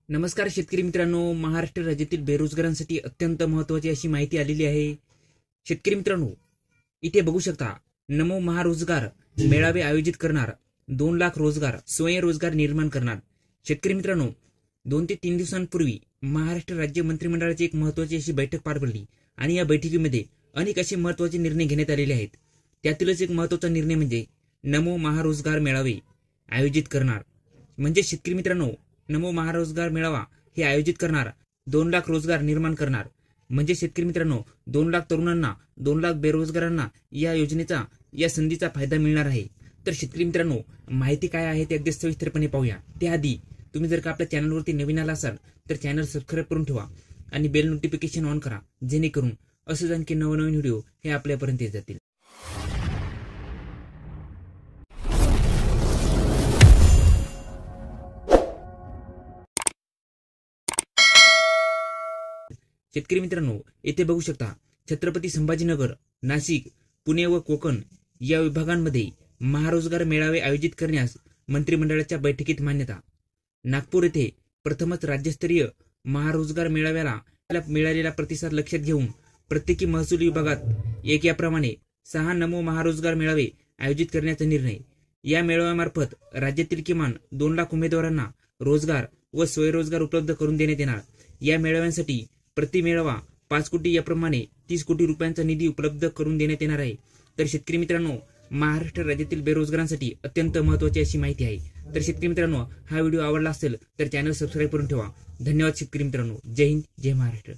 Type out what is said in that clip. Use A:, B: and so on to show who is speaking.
A: नमस्कार शेतकरी मित्रांनो, महाराष्ट्र राज्यातील बेरोजगारांसाठी अत्यंत महत्त्वाची अशी माहिती आलेली आहे। शेतकरी मित्रांनो, इथे बघू शकता, नमो महारोजगार मेळावे आयोजित करणार, 2 लाख रोजगार, स्वयंरोजगार निर्माण करणार। शेतकरी मित्रांनो, 2 ते 3 दिवसांपूर्वी महाराष्ट्र राज्य मंत्रिमंडळाची एक महत्त्वाची अशी बैठक पार पडली आणि या बैठकीमध्ये अनेक असे महत्त्वाचे निर्णय घेण्यात आलेले आहेत। त्यातीलच एक महत्त्वाचा निर्णय म्हणजे नमो महारोजगार मेळावे आयोजित करणार। म्हणजे शेतकरी मित्रांनो, नमो महारोजगार मेळावा हे आयोजित करणार, 2 लाख रोजगार निर्माण करणार। म्हणजे शेतकरी मित्रांनो, 2 लाख तरुणांना, 2 लाख बेरोजगारांना या योजनेचा, या संधीचा फायदा मिळणार आहे। तर शेतकरी मित्रांनो, माहिती काय आहे ते अगदी सविस्तरपणे पाहूया। त्याआधी तुम्ही जर का आपल्या चॅनलवरती नवीन आला असाल तर चॅनल सबस्क्राईब करून ठेवा आणि बेल नोटिफिकेशन ऑन करा, जेणेकरून असेच आणखी नवनवीन व्हिडिओ हे आपल्यापर्यंत येत जातील। शेतकरी मित्रांनो, येथे बघू शकता, छत्रपती संभाजीनगर, नाशिक, पुणे व कोकण या विभागांमध्ये महारोजगार मेळावे आयोजित करण्यास मंत्रिमंडळाच्या बैठकीत मान्यता। नागपूर येथे प्रथमच राज्यस्तरीय महारोजगार मेळाव्याला मिळालेला प्रतिसाद लक्षात घेऊन प्रत्येकी महसूल विभागात एक याप्रमाणे 6 नमो महारोजगार मेळावे आयोजित करण्याचा निर्णय। या मेळाव्यामार्फत राज्यातील किमान 2 लाख उमेदवारांना रोजगार व स्वयंरोजगार उपलब्ध करून देण्यात येणार। या मेळाव्यांसाठी प्रति मेळावा 5 कोटी याप्रमाणे 30 कोटी रुपयांचा निधी उपलब्ध करून देण्यात येणार आहे। तर शेतकरी मित्रांनो, महाराष्ट्र राज्यातील बेरोजगारांसाठी अत्यंत महत्त्वाची अशी माहिती आहे। तर शेतकरी मित्रांनो, हा व्हिडिओ आवडला असेल तर चॅनल सबस्क्राईब करून ठेवा। धन्यवाद शेतकरी मित्रांनो। जय हिंद, जय महाराष्ट्र।